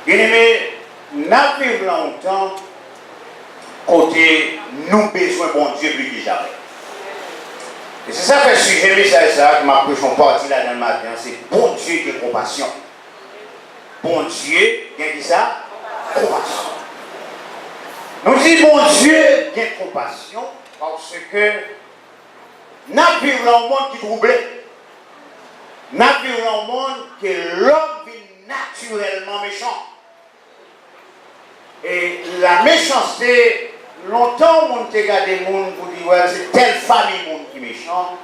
Bien aimé, nous vivons longtemps côté nous besoin bon Dieu plus que jamais. Et c'est ça que je suis message ça que ma prochaine partie là dans le matin, c'est bon Dieu qui a compassion. Bon Dieu qui a dit ça? Compassion. Nous disons bon Dieu qui a compassion parce que nous vivons dans un monde qui est troublé. Nous vivons dans un monde que l'homme vit naturellement méchant. Et la méchanceté, longtemps on te regarde des gens pour dire ouais, c'est telle famille qui est méchant,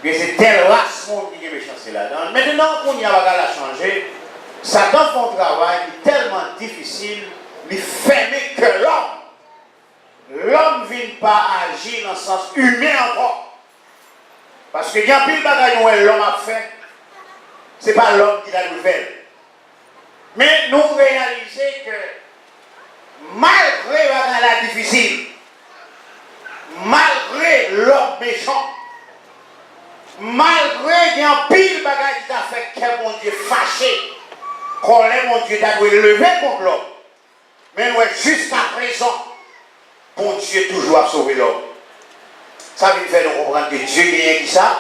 que c'est telle race qui est méchant, c'est là-dedans. Maintenant qu'on y a à changer, Satan fait un travail qui est tellement difficile, il ferme que l'homme. L'homme ne vient pas agir dans le sens humain encore. Parce que il y a plus de bagages que l'homme a fait, ce n'est pas l'homme qui l'a fait. Mais nous réalisons que malgré la difficile, malgré l'homme méchant, malgré qu'il y a un pile de bagages qui a fait que mon Dieu fâché, qu'on mon Dieu t'a levé contre l'homme. Mais jusqu'à présent, bon Dieu toujours a sauvé l'homme. Ça veut faire nous comprendre que Dieu gagne qui ça.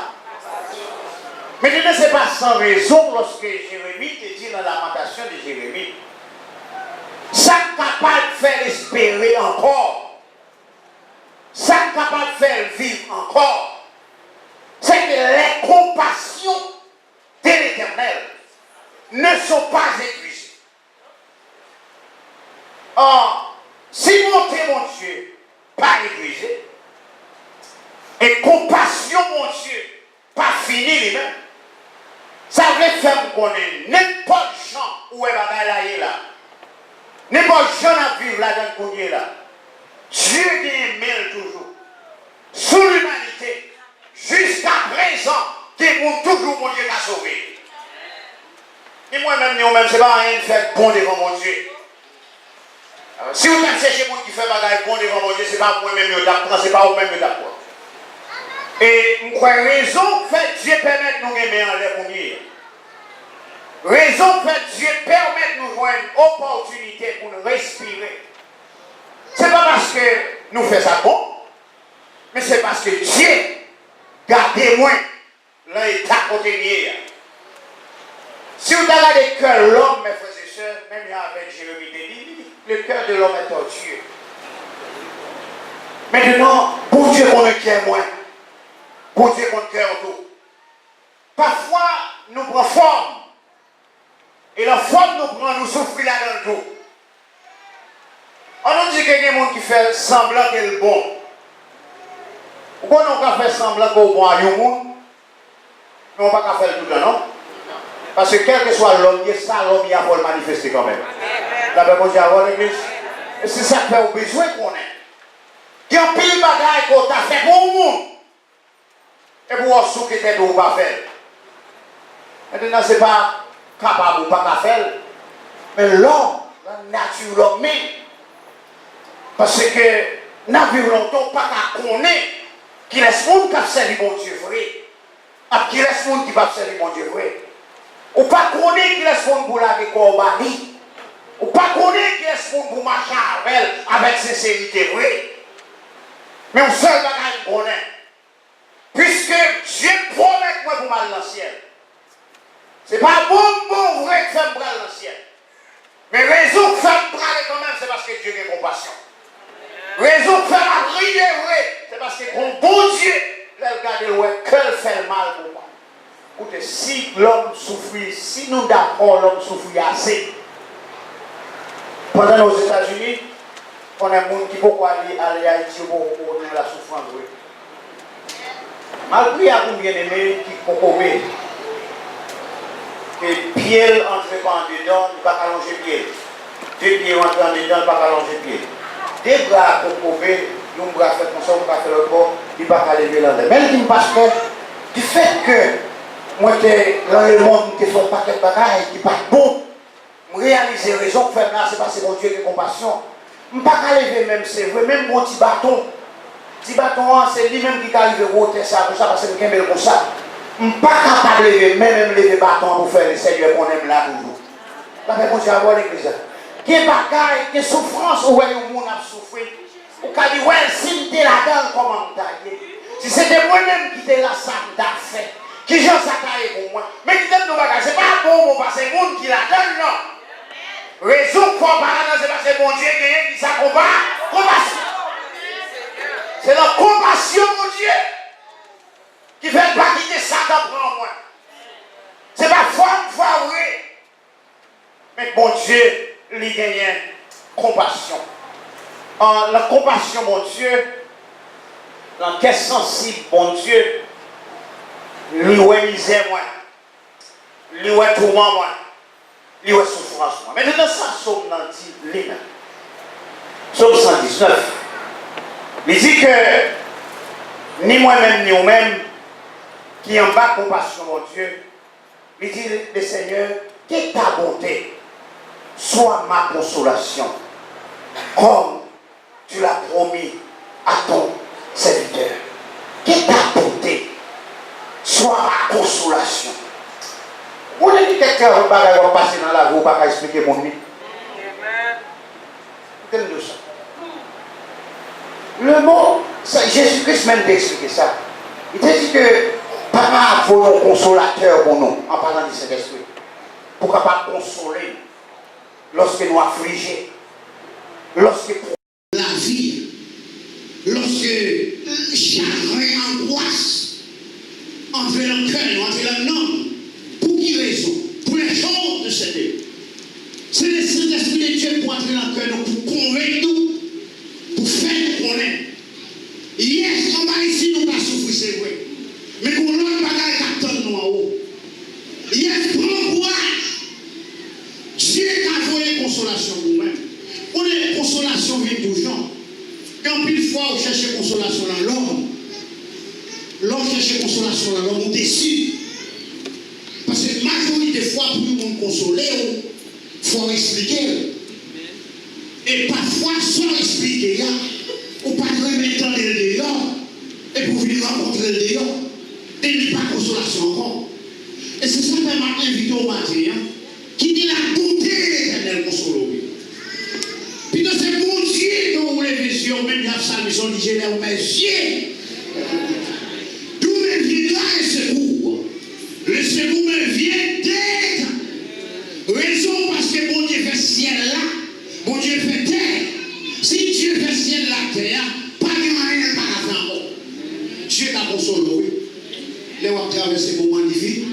Mais je ne sais pas sans raison lorsque Jérémie te dit dans la lamentation de Jérémie, ça capable de faire espérer encore, ça capable de faire vivre encore, c'est que les compassions de l'Éternel ne sont pas épuisées. Or, si mon Dieu pas épuisé, et compassion mon Dieu pas fini lui-même, ça veut faire qu'on ait n'importe champ où est la là. N'importe gens à vivre là dans le pays là. Dieu aime toujours. Sous l'humanité, jusqu'à présent, qui est toujours mon Dieu qui a sauvé. Et moi-même, c'est pas rien de faire bon devant mon Dieu. Alors, si vous avez cherché quelqu'un qui fait bagaille bon devant mon Dieu, c'est pas moi-même qui t'apprends, c'est pas vous-même qui t'apprends. Et je crois raison fait Dieu permettre de nous aimer en l'air pour dire. Raison fait Dieu permet de nous voir une opportunité pour nous respirer. Ce n'est pas parce que nous faisons ça bon, mais c'est parce que Dieu garde moins l'état côté lié. Si vous regardez le cœur de l'homme, mes frères et sœurs, même avec Jérémie dit, le cœur de l'homme est tortueux. Maintenant, pour Dieu qu'on ne quiert moins, pour Dieu qu'on ne quiert autour. Parfois, nous prenons forme. Et la forme nous prend, nous souffrir là dans le dos. On nous dit qu'il y a des gens qui font semblant qu'elle est bon. Pourquoi on ne peut faire semblant qu'elle est bon à un monde, mais on ne peut pas faire tout le temps, non? Parce que quel que soit l'homme, l'homme il a pour le manifester quand même. La Bible dit à l'église. Et c'est ça que fait besoin qu'on ait. Il y a un pile de bagages qu'on t'a fait pour le monde. Et pour voir ce que tu ne pas faire. Maintenant, ce n'est pas capable ou pas faire, mais l'homme, la nature, l'homme même. Parce que nous vivons longtemps pas qu'à connaître qu'il laisse le monde qui a servi mon Dieu vrai, et qu'il laisse le monde qui va servir mon Dieu vrai. Ou pas connaître qu'il laisse le monde pour la corbanie, ou pas connaître qu'il laisse le monde pour marcher avec sincérité vraie. Mais on seul bagage qu'on est. Puisque Dieu promet moi pour mal dans le ciel. Ce n'est pas bon vrai que fait me dans le ciel. Mais raison que fait me quand même, c'est parce que Dieu a compassion. Raison que fait me briller vrai, c'est parce que bon Dieu, là, regardez ouais, qu'elle fait mal pour moi. Écoutez, si l'homme souffre, si nous d'accord l'homme souffre assez. Pendant aux États-Unis, on a des gens qui peuvent aller à Haïti pour la souffrance. Malgré à combien d'aimés qui concomment, que pied entre en dedans, ne pas allonger pied. Deux pieds rentrent en dedans, ne pas allonger pied. Deux bras concomment, nous bras fait comme ça, on va faire le corps, il ne va pas lever l'endroit. Mais il me passe du fait que moi, dans le monde, je fais un paquet de bagages qui ne sont pas bon, je réalise les raisons pour faire là, c'est parce que mon Dieu a compassion. Je ne peux pas lever même, c'est vrai, même mon petit bâton. Petit bâton, c'est lui-même qui arrive à ôter ça, pour ça, parce que je suis comme ça. Je ne suis pas capable de lever, même lever bâton pour faire le Seigneur qu'on aime là toujours. La paix, mon Dieu, à voir l'église. des bagailles, des souffrances, où le monde a souffert. Ou quand dit, ouais, si tu es là-dedans, comment tu si c'était moi-même qui étais là, ça m'a fait. Qui j'en sais pour moi. Mais qui t'aime nos bagages, c'est pas bon, parce que c'est le monde qui là-dedans, non. Raison pour parler, c'est parce que mon Dieu qui ça combat. Compassion. C'est la compassion, mon Dieu, qui fait pas quitter ça d'apprendre moi. C'est pas foi, oui. Mais mon Dieu, il gagne compassion. La compassion, mon Dieu, dans quel sensible, mon Dieu, lui ouais misère moi, lui ouais tourment moi, lui ouais souffrance moi. Mais dans ça, Somme dit, Lina, Somme 119, il dit que ni moi-même ni vous-même qui en bas compassion, mon Dieu, il dit le Seigneur, que ta bonté soit ma consolation, comme tu l'as promis à ton serviteur. Que ta bonté soit ma consolation. Vous avez dit que quelqu'un va passer dans la vie, pas expliquer mon vie. Écoutez-nous ça. Le mot, Jésus-Christ même d'expliquer ça. Il te dit que Papa a voulu un consolateur pour nous, en parlant de cet esprit, pour capable consoler lorsque nous affligés, lorsque la vie, lorsque chagrin, angoisse, entre le cœur, entre l'homme, pour qui raison? Pour les choses de cette vie. C'est le Saint-Esprit de Dieu pour entrer dans le cœur, pour convaincre nous, pour faire nous connaître. Hier, en bas ici, nous pas souffrir, c'est vrai. Mais pour l'autre bagaille qui attend nous en haut. Hier, prends courage. Dieu a envoyé consolation pour nous-mêmes. On est consolation vient toujours. Et en plus fois, on cherche consolation dans l'homme. L'homme cherche consolation dans l'homme, on décide. Parce que majorité de fois, pour nous consoler, il faut expliquer. Et parfois, sans expliquer, on ne peut pas remettre dans le dehors. Et pour venir rencontrer le dehors, et il n'y a pas de consolation encore. Et c'est ça que m'a invité au matin, qui dit la bonté de l'Éternel console. Puis dans ce bon Dieu dont vous les visions, même la psalme, son dit, j'ai mes yeux. D'où me viendra le secours? Le secours me vient d'être. Raison parce que bon Dieu fait ciel là, bon Dieu fait terre. Si Dieu fait ciel la terre, pas de rien par la femme. Dieu t'a consolé. Les va traverser des moments difficiles.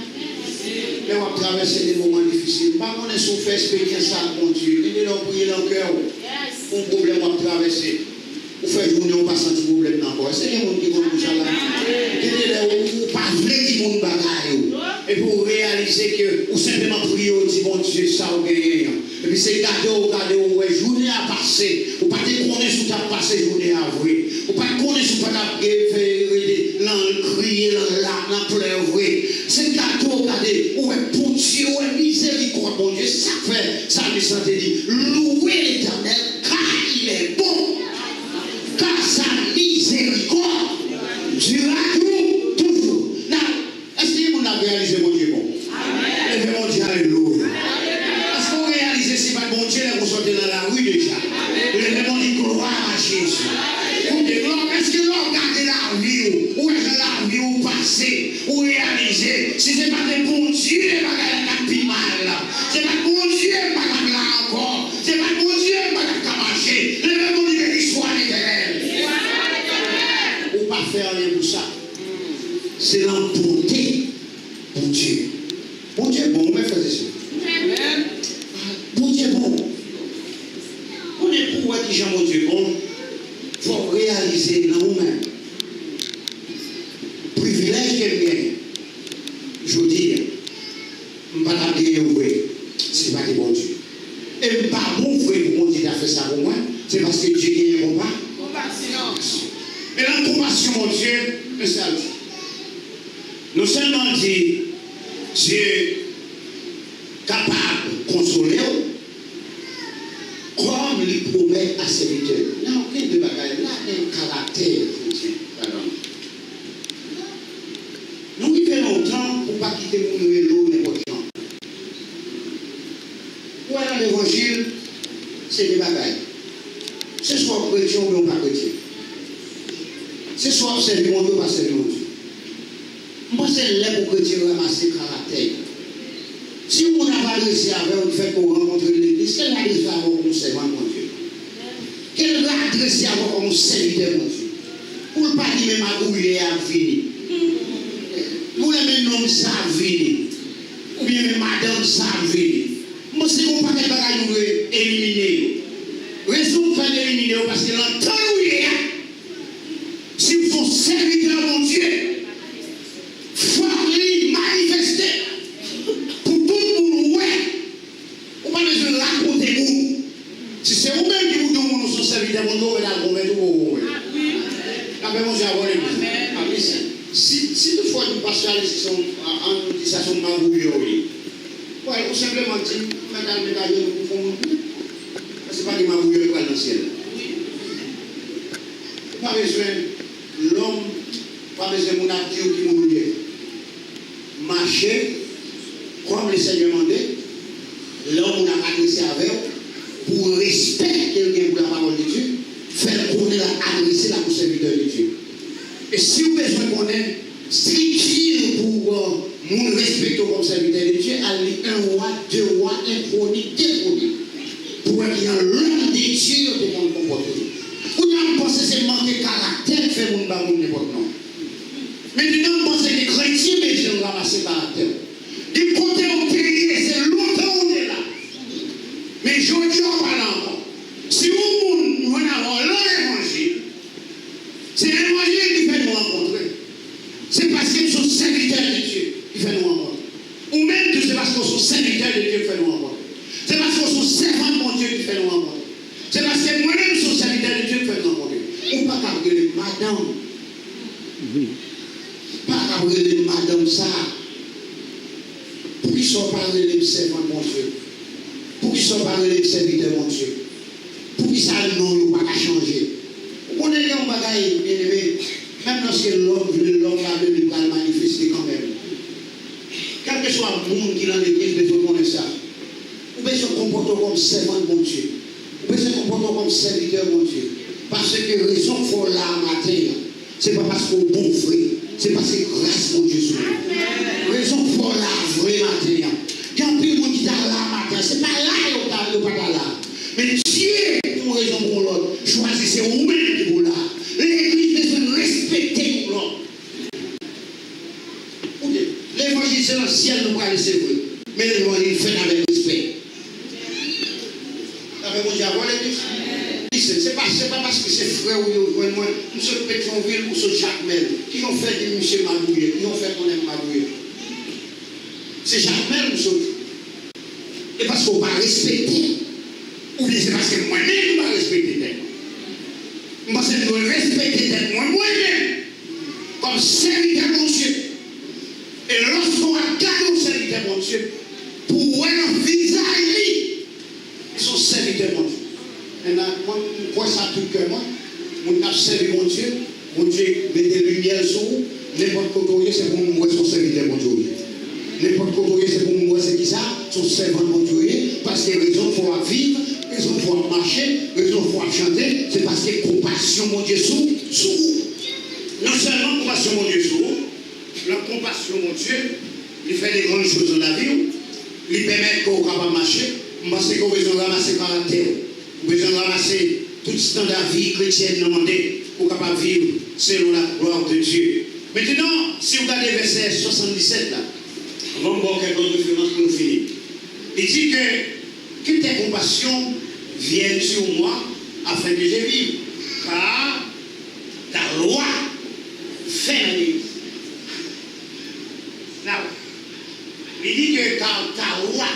Les va traverser des moments difficiles. Pas qu'on ait souffert expérience ça, mon Dieu. Il est là pour prier dans le cœur. Un problème à traverser. Vous faites journée, on passe un petit problème encore. C'est les gens qui vont nous chaler. Il est là où pas vrai qui vont nous bagailler. Et pour réaliser que, ou simplement prier, on dit, bon Dieu, ça ou gagner. Et puis c'est garder, ouais, journée à passer. Ou pas te connaître sous ta passé journée à vrai. Ou pas te connaître sous ta crier, l'en pleurer. C'est gâteau, regardez, où est pour Dieu, où est miséricorde, mon Dieu. Ça fait, ça me sentait dit, louer l'Éternel, car il est bon. Car sa miséricorde durera toujours. Est-ce que vous avez réalisé mon Dieu bon? Amen. Et mon Dieu, alléluia. Est-ce que vous réalisez si pas bon Dieu, vous sortez dans la rue déjà? Le mon Dieu, gloire à Jésus. Est-ce que vous regardez la vie, où est la vie, où passer, où réaliser? Si ce n'est pas de bon Dieu, les bagages qui mal. Ce n'est pas de bon Dieu, les bagages là encore. Ce n'est pas de bon Dieu, les bagages qui marché. Le mon Dieu, l'histoire l'éternel. Ou pas faire rien pour ça. C'est la bonté, bon Dieu. Bon Dieu, bon, mais faisait ça. Bon Dieu, bon. On est pour voir qui mon Dieu, bon. Il faut réaliser dans nous-mêmes. Privilège qu'elle gagne. Je veux dire, je ne vais pas gagner vrai. Ce n'est pas de bon Dieu. Et je ne pas bon vrai pour mon Dieu a fait ça pour moi. C'est parce que Dieu gagne un combat. Compassion. Et la compassion, mon Dieu, c'est ça. Nous seulement dit, Dieu capable de consoler, comme il promet à ses serviteurs. Là, aucun de bagaille, là, un caractère, nous vivons longtemps pour ne pas quitter mon vélo n'importe quand. Où est l'évangile? C'est soit observer mon Dieu, pas servir mon Dieu. Moi, c'est là pour que Dieu ramasse le caractère. Si on n'a pas réussi avec le fait qu'on rencontre l'église, quelle adresse va avoir comme servant mon Dieu? Quelle adresse va avoir comme serviteur mon Dieu? Pour ne pas dire même à bouiller à venir. Pour le même nom ça venir. Ou bien même madame ça venir. Moi, c'est qu'on ne peut pas nous éliminer. Raison de faire éliminer parce que l'entend où il est. Si vous êtes serviteur mon Dieu, il faut manifester. Pour tout le monde, on n'a pas besoin de raconter vous. Si c'est vous-même qui vous donnez mon serviteur mon Dieu, vous allez le commettre vous. Après, mon Dieu, si toutefois nous passons à l'utilisation de ma bouille, ou simplement dit, madame, nous pouvons ce n'est pas des mabouilles qui dans le ciel. Pas besoin l'homme, pas besoin de mon actif qui mouille. Marcher, comme le Seigneur demandait, l'homme a adressé avec pour respecter pour la parole de Dieu, faire connaître, adresser la serviteur de Dieu. Et si vous avez besoin de connaître, structure pour nous respecter comme serviteur de Dieu, aller un roi, deux rois, un chronique, deux chroniques. Pour qu'il y ait l'homme de Dieu de mon comportement. Ou bien pensez que c'est manquer caractère fait mon baron n'importe non. Maintenant, vous pensez que les chrétiens, mais je ramasser caractère. Du côté au pays, c'est longtemps on est là. Mais je dis en parlant encore. Si vous avez l'évangile, c'est l'évangile qui fait nous rencontrer. C'est parce qu'ils sont serviteurs de Dieu qui fait nous rencontrer. Ou même que c'est parce qu'ils sont serviteurs de Dieu qui fait nous rencontrer. C'est parce qu'ils sont servants de mon Dieu qui fait nous rencontrer. C'est parce que moi-même, je suis serviteur de Dieu qui fait nous rencontrer. Ou pas qu'à brûler madame. Pas qu'à brûler madame ça. Pour qu'ils ne soient pas les servants de mon Dieu. Pour qu'ils ne soient pas les serviteurs de mon Dieu. Pour qu'ils ne non pas changer. Vous connaissez un bagage, bien aimé. Même lorsque l'homme va venir manifester quand même. Quel que soit le monde qui est dans l'église, besoin de connaître ça. Vous pouvez se comporter comme servant de mon Dieu. Vous pouvez se comporter comme serviteur de mon Dieu. Parce que raison pour la matin, ce n'est pas parce qu'on est bon frère. C'est parce que grâce mon Dieu sur nous. Raison pour la vraie matin. Quand plus de monde qui est là matin, ce n'est pas là qu'il n'est pas là. Mais Dieu, pour raison pour l'autre, choisissez vous-même qui vous là. L'église doit respecter l'autre. L'évangile, c'est le ciel, nous pas laisser vrai. Mais l'évangile fait avec respect. C'est pas parce que c'est frère ou moi, nous sommes Pétionville ou ce Jacques-Mel, qui ont fait des monsieur Mabouye, qui ont fait qu'on aime Mabouye. C'est Jacques-Mel, nous sommes. Et parce qu'on va respecter. Ou bien c'est parce que moi-même, je vais respecter tête. Moi, c'est de respecter tête moi-même. Comme serviteur de mon Dieu. Et lorsqu'on regarde le serviteur de mon Dieu, pour voir un visage, ils sont serviteurs de mon Dieu. Maintenant, moi, je vois ça tout le cœur, moi. Je n'ai servi mon Dieu met des lumières sur vous. N'importe quoi, c'est pour moi, son serviteur de mon Dieu. N'importe quoi, c'est pour moi, c'est qui ça? Son servant de mon Dieu. Parce que raison pour vivre, raison pour marcher, raison pour chanter, c'est parce que compassion, mon Dieu, sous vous. Non seulement compassion, mon Dieu, sous vous, la compassion, mon Dieu, il fait des grandes choses dans la vie, il permet qu'on puisse marcher, parce qu'on a besoin de ramasser caractère. Vous avez besoin de ramasser tout standard de vie chrétienne demandé pour capable vivre selon la gloire de Dieu. Maintenant, si vous regardez verset 77 là, on va voir quelques références pour nous finir. Il dit que tes compassions viennent sur moi afin que je vive. Car ta loi fait la vie. Il dit que car ta loi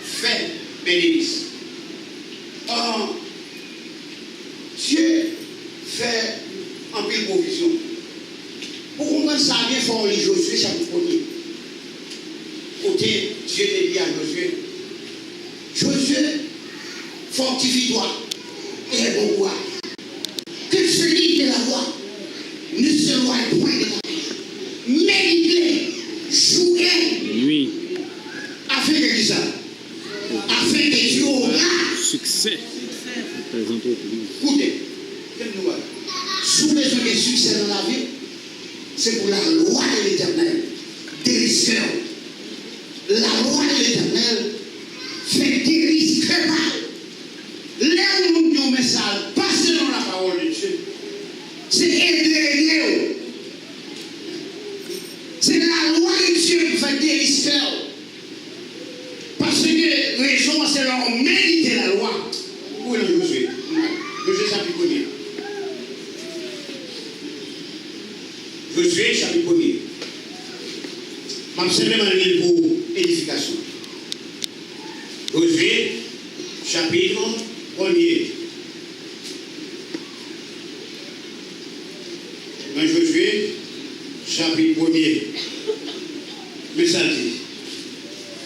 fait bénéfice. Or, Dieu fait en pile provision. Pour comprendre ça, bien fort, les Josué, chapitre 1er. Côté, Dieu dit à Josué, Josué, fortifie-toi et aie bon courage. Que celui de la loi ne se loigne point de ta vie. Médite-les, joue-les. Oui. Afin que ça. Afin que tu auras succès. Écoutez, quelle nouvelle. Sous les faire succès dans la vie, c'est pour la loi de l'Éternel. Délice cœur. La loi de l'Éternel fait délice cœur. Là où nous disons, mais ça passe dans la parole de Dieu. C'est aider. C'est la loi de Dieu qui fait délice cœur. Parce que raison, c'est leur méditer la loi. Où est le Josué? Josué chapitre 1er. Josué chapitre 1er. Je vais simplement lire pour édification. Josué chapitre 1er. Dans Josué chapitre 1er. Mais ça dit,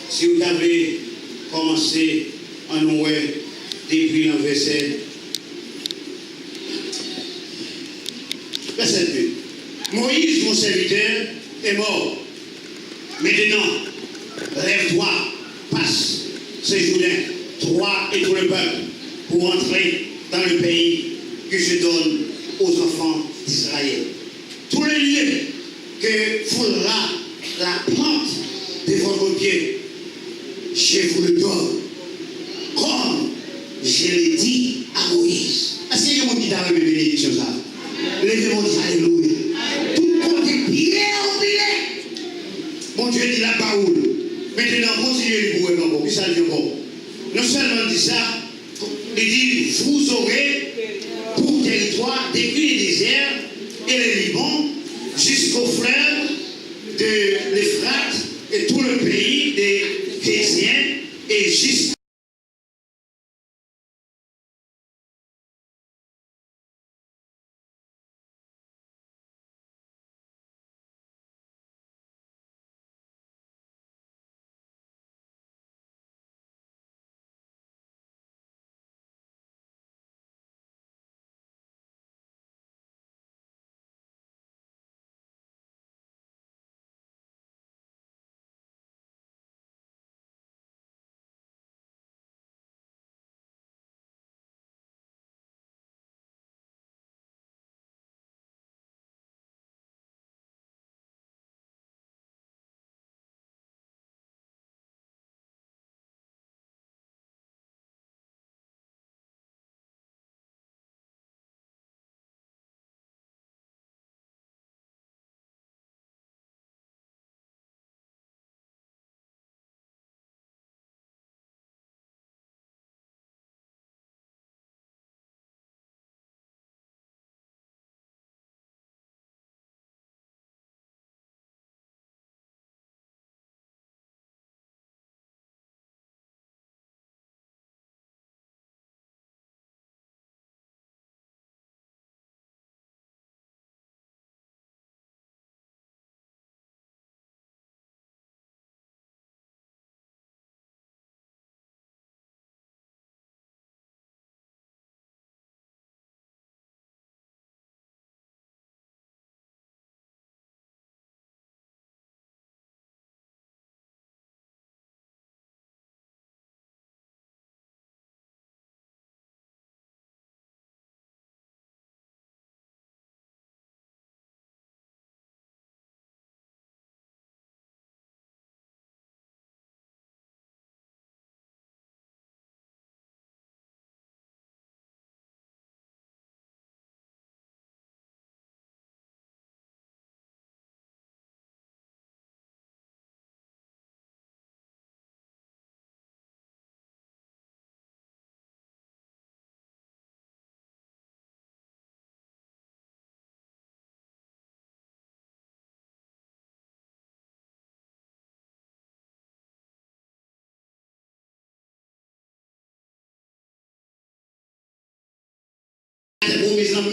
si vous avez commencé en Noël depuis le verset 2. Moïse, mon serviteur, est mort. Maintenant, lève-toi, passe ce Jourdain, toi et tout le peuple, pour entrer dans le pays que je donne aux enfants d'Israël. Tous les lieux que foulera la plante de votre pied, je vous le donne, comme je l'ai dit à Moïse. Est-ce qu'il y a un qui t'a remis bénédiction ça? Levez-moi, alléluia. Tout côté pied au pied. Mon Dieu dit la parole. Maintenant, continuez le bouer encore. Puis ça dit encore. Non seulement dit ça, il dit vous aurez pour territoire depuis les déserts et le Liban jusqu'au fleuve de l'Euphrate et tout le pays des Chrétiens et jusqu'à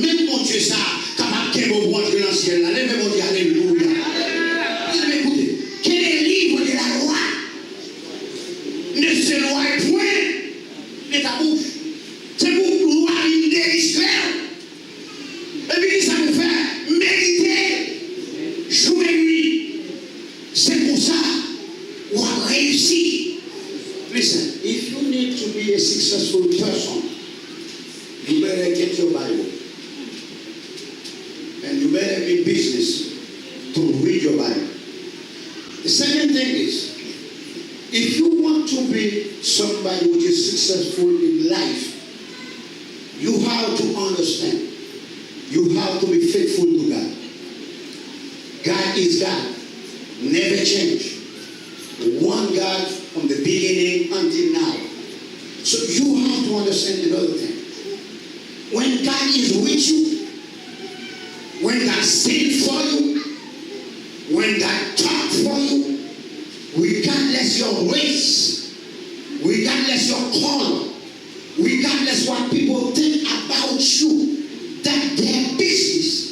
même mon Dieu ça, capable de vous entrer dans le ciel. Lèvez-moi, dit alléluia. Écoutez, quel est le livre de la loi? Ne se loie point de ta bouche. C'est pour loi une délice claire. Et puis ça vous fait méditer jour et nuit. C'est pour ça qu'on a réussi. Listen, if you need to be a successful person, you better get your Bible. And you better be business to read your Bible. The second thing is, if you want to be somebody which is successful in life, you have to understand. You have to be faithful to God. God is God. Never change. One God from the beginning until now. So you have to understand another thing. When God is with you, when God stands for you, when God talks for you, regardless your race, regardless your color, regardless what people think about you, that their business.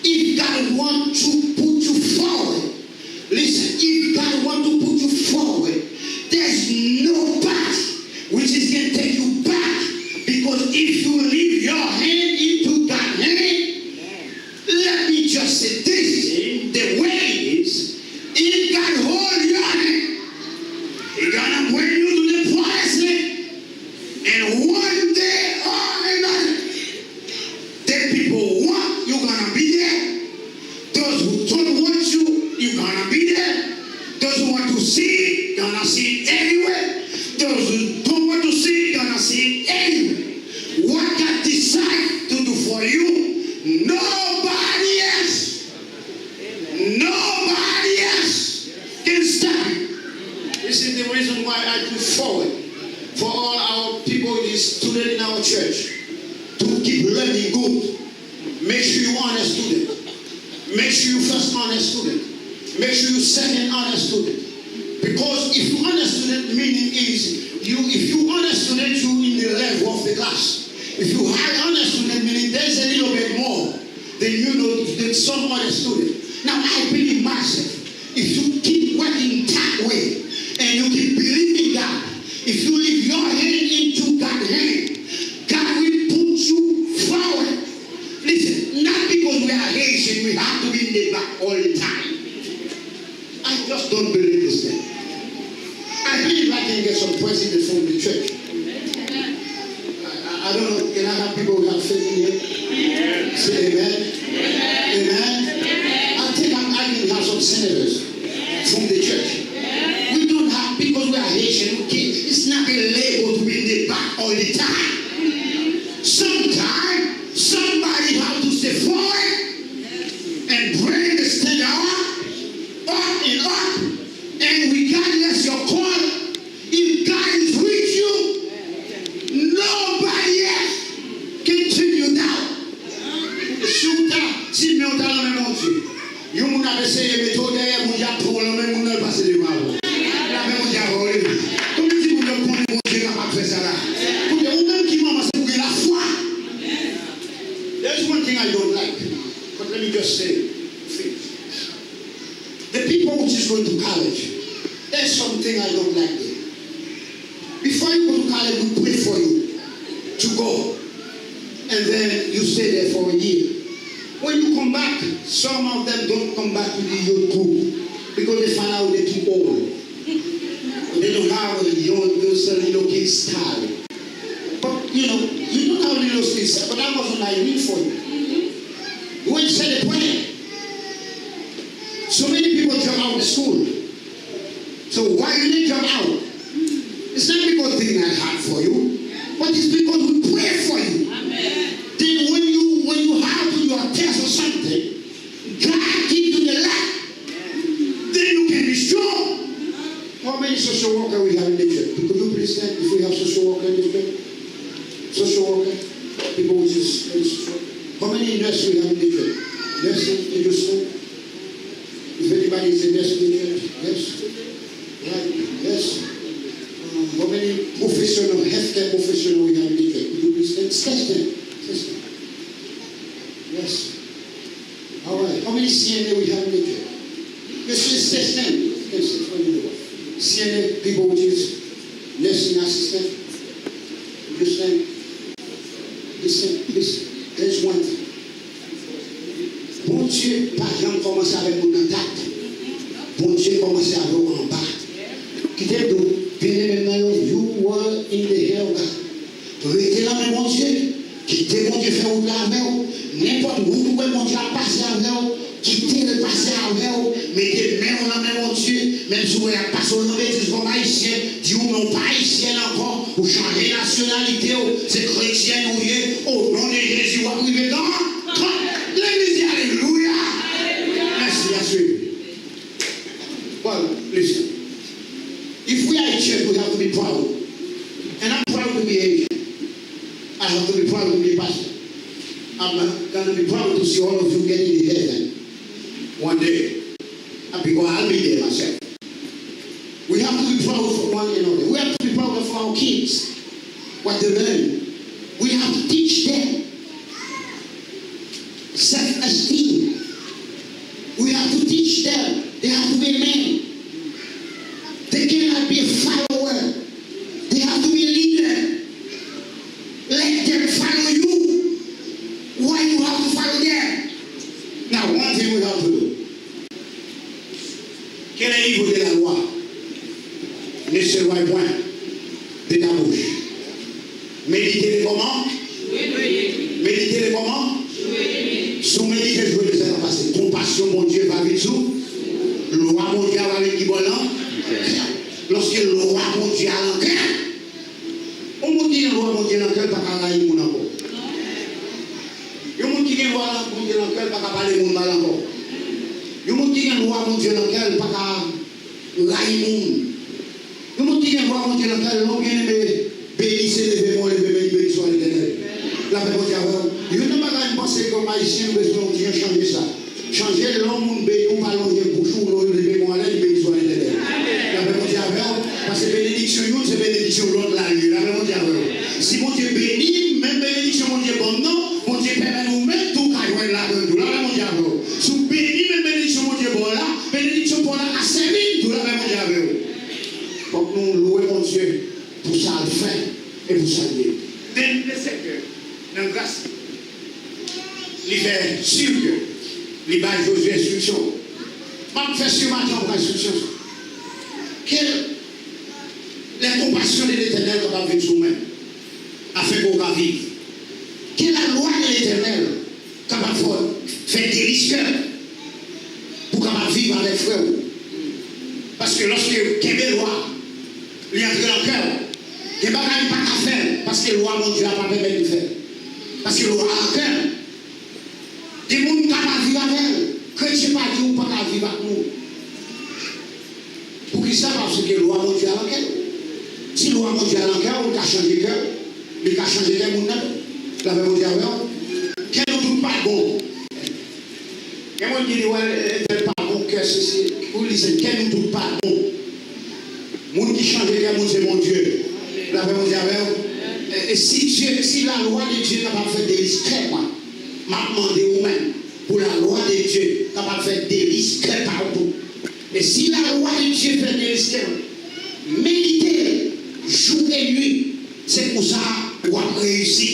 If God wants to put you forward, listen, if God wants to put you forward, there's nobody which is going to take you back. Because if you leave your hand into God's hand, let me just say this, the way it is, if God hold your hand, He's going to bring you to the promised land. And one day or another, the people want, you're going to be there. Those who don't want you, you're going to be there. Those who want to see, you're going to see it anyway. Those who don't want to see, you're going to see it anyway. What God decides to do for you, nobody else, nobody else can stop you. This is the reason why I put forward for all our people, the students in our church, to keep learning good. Make sure you honest student. Make sure you first honest student. Make sure you second honest student. Because if you honest student, meaning is if you honest student, you in the level of the class. If you high honest student, meaning there's a little bit more than some other student. Now I believe myself. If you keep working that way and you keep believing God, if you leave your hand into God's hand, God will put you forward. Listen, not because we are Haitian, we have to be in the back all the time. I just don't believe this thing. I believe I can get some president from the church. I don't know, can I have people who have faith in here? Say amen. Amen. I think I can have some senators from the church. We don't have, because we are Haitian, it's not a label to be in the back all the time. Sometimes somebody has to step forward and bring the standard up and up. And regardless your call, if God is with you, nobody else can take you down. Si me dans le même Dieu. You mun have essayé méthode et mun ya pour le même mun passer de mal. La même ya rolé. Comme si vous le connaissez mon Dieu n'a pas fait ça là. Vous devez même qui m'a pour la foi. There's one thing I don't like. But let me just say the people which is going to college, there's something I don't like there. Before you go to college, we pray for you to go. And then you stay there for a year. When you come back, some of them don't come back to the youth group because they find out they're too old. They don't have those little kids style. But you don't have little kids, but that wasn't what I need for you. You went to say the prayer. So many people drop out of school. So why you didn't drop out? It's not because things are hard for you, but it's because we pray for you. Amen. Then when you have to do a test or something, God gives you the light. Then you can be strong. How many social workers we have in the church? Could you please stand if we have social workers in the church? Social workers? People which is social workers? How many nurses we have in the church? Nurses, did you stand? If anybody is a nurse in the church? Yes? Right? Yes? How many professional, healthcare professionals we have in the church? Could you please stand? Stand. Yes. All right. How many CNA we have in the church? Yes, stand. Yes, CNA people which is nursing assistant. Listen. There's one thing. Bon Dieu, par exemple, commence avec mon contact. Bon Dieu, commence avec en bas. Quittez donc. You were in the hell. Restez là, mais mon Dieu. Quittez mon Dieu, fait ou la main. N'importe l'autre route, où mon Dieu a passé avec vous, quittez le passé avec vous, mettez main en main, mon Dieu, même si vous avez passé au nom de Jésus comme haïtien, dis-vous, mais pas haïtien encore, vous changez nationalité, c'est chrétien, ou au nom de Jésus, vous arrivez dans l'église, alléluia. Merci, merci. Well, listen. If we are Haitian, we have to be proud. And I'm proud to be Haitian. I have to be proud to be a pastor. I'm going to be proud to see all of you getting in heaven one day. And because I'll be there myself. We have to be proud for one another. We have to be proud of our kids, what they learn. We have to teach them self-esteem. We have to teach them. They have to be men. They cannot be a follower. They have to be a leader. Let them follow you. Why you have to follow them? Now, one thing we have to do. Quel est le niveau de la loi? Ne se loin point de ta bouche. Méditez les comment? Méditez les comment? Sous méditer, je veux dire, parce que compassion, mon Dieu, va vite sous. Loi, mon Dieu, va vite qui bon. Lorsque le roi, mon Dieu, a l'enquête, on me dit le roi, mon Dieu, l'enquête, pas qu'à railler mon encore. Il y a un monde qui vient voir, mon Dieu, l'enquête, pas qu'à parler mon mal encore. Il y a un monde qui vient voir, mon Dieu, l'enquête, pas qu'à railler mon. Il y a un monde qui vient voir, mon Dieu, l'enquête, l'on vient de bénissez les bémons, les bénis soit l'éternel. La paix, mon Dieu, il y a une bagage pensée comme haïtien, nous besoin de changer ça. Changer l'homme, béni, ou pas l'homme, bouchon, les bémons, les bénis soit l'éternel. Parce que bénédiction, c'est bénédiction l'autre la rue. Si mon Dieu bénit, même bénédiction, mon Dieu bon non, mon Dieu permet nous-mêmes tout caillou là-dedans. Là, mon Dieu. Si vous bénissez, même bénédiction, mon Dieu bon là, bénédiction pour la servir, tout là, mon Dieu. Donc nous louons mon Dieu pour ça le faire et pour ça le dire. Then le Seigneur, dans la grâce, il fait sûr que il va jouer instruction. Je fais sur ma pour instruction. La compassion de l'Éternel va vivre sur nous, afin qu'on va vivre. Quelle est la loi de l'Éternel capable de faire des risques pour qu'on va vivre avec frère? Parce que lorsque quelle loi lui entre dans le cœur, il n'y a pas qu'à faire, parce que la loi, mon Dieu, n'a pas permis de faire. Parce que la loi a un cœur. Des gens qui ne vivre avec elle, chrétiens pas dit ou pas qu'à vivre avec nous. Pour qui ça, parce que la loi, mon Dieu, a un cœur. Si la loi, mon Dieu, a un cœur, on a changé le cœur, mais on a changé le cœur, on a la même Dieu, quel n'est pas bon. Et moi, je dis, ouais, elle n'est pas bon, que c'est. Vous lisez, quel n'est pas bon. Moun qui change le cœur, c'est mon Dieu. La même Dieu, et si la loi de Dieu n'a pas fait des risques, moi, m'a demandé vous-même, pour la loi de Dieu, n'a pas fait des risques partout. Et si la loi de Dieu fait des risques, méditer, jour et nuit, c'est pour ça qu'on a réussi.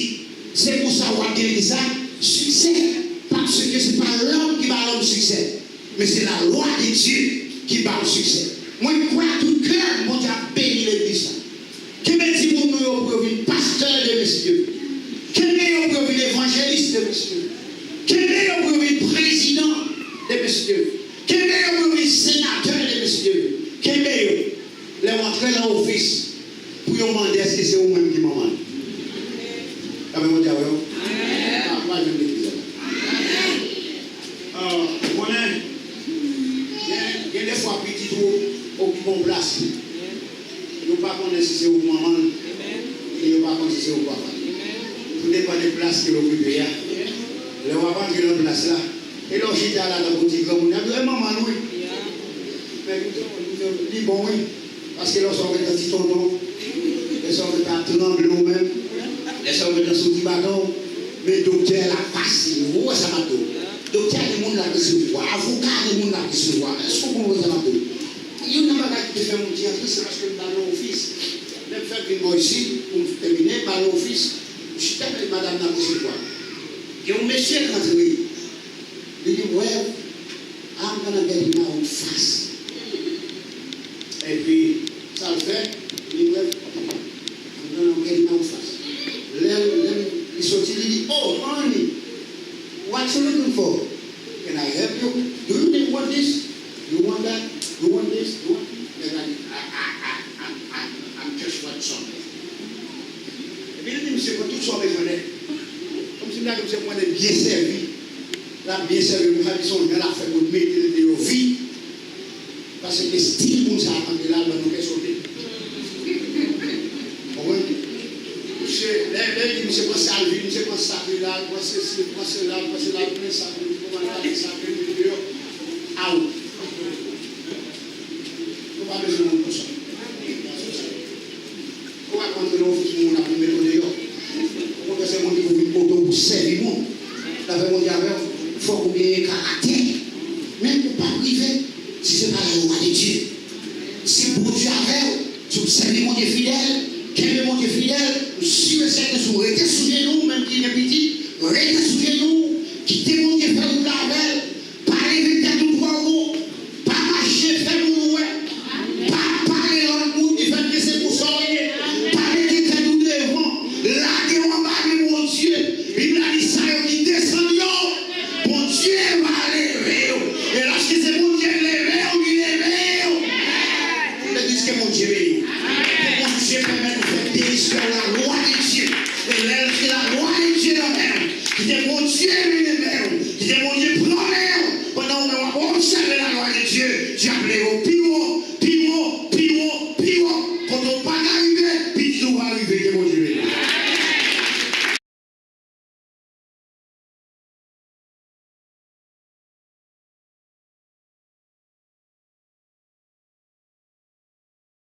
C'est pour ça qu'on a gagné ça, succès. Parce que ce n'est pas l'homme qui va l'homme succès, mais c'est la loi de Dieu qui va le succès. Moi, je crois à tout cœur, mon Dieu a béni l'église. Qui me dit pour nous pour devenir pasteur de messieurs? Qui me dit pour devenir évangéliste de messieurs? Qui me dit pour devenir président de messieurs? Qui me dit pour devenir sénateur de messieurs? Qui me dit les rentrer dans l'office pour demander est-ce que c'est vous-même qui m'en demande? Avez-vous dit oui? Moi, je me dis il y a des fois petit trou au bon place. Nous ne pas connaître si c'est où maman et nous ne pas connaître si c'est où papa. Tout dépend des places que l'on peut payer. Les enfants qui sont dans place là. Et l'on chita là dans le petit grand monde. Il y a maman oui. Mais nous dit bon oui. Parce que l'on sort de petit tonton. Les sort de ta tremble nous-mêmes. Les sort de sous petit bâton. Mais docteur la passe. Où est-ce que ça m'a dit? Docteur, le monde l'a recevoir. Avocat, le monde l'a recevoir. Est-ce que vous avez entendu? Il y a un bagage qui fait mon Dieu, c'est parce que je suis dans l'office. Je vais faire une bonne ici, pour terminer par l'office. Je suis tellement madame la recevoir. Il y a un monsieur qui est rentré. Il dit, well, I'm going to get in my own face. Et puis, ça le fait. Il dit, well, I'm going to get in my own face. Il sortit, il dit, oh, honey, what's looking for? Can I help you? Do you want this? You want that? You want this? You want I'm just want something. Et puis il me dit, c'est pour tout ça, comme si là, comme c'est moi bien servi. Là, bien servi, nous avons la fait pour mettre de vie. Parce que le style, nous avons là, nous avons sauté. Monsieur pense à lui, monsieur pense à lui là, pense ceci, pense cela, pense cela, pense ça, pense ça, out. Nous pas besoin de ça. On va continuer au monde à nous mettre dehors. On va faire mon niveau pour servir le monde. La vraie monde il faut qu'on ait caractère. Même pour pas priver, si ce n'est pas la loi de Dieu. Si pour Dieu avec, tu observes mon Dieu fidèle, quel est mon Dieu fidèle? Sûr et certain, si vous restez sous nous, même qui est petit, restez sous nous, quittez mon Dieu, faire une lavelle, pas éviter tout droit au pas marcher, faire nous, pas parler en monde qui fait que c'est pour soigner, pas éviter faire nous devant, laguer en bas de mon Dieu, il a dit ça, il descend, mon Dieu va lever, et lorsque c'est mon Dieu levé, il levé, il dit que mon Dieu est, mon Dieu permet de faire délice la loi de Dieu. Et la loi de Dieu dans même. Qui est mon Dieu lui-même. Qui est mon Dieu promet. Pendant qu'on va observer la loi de Dieu, Dieu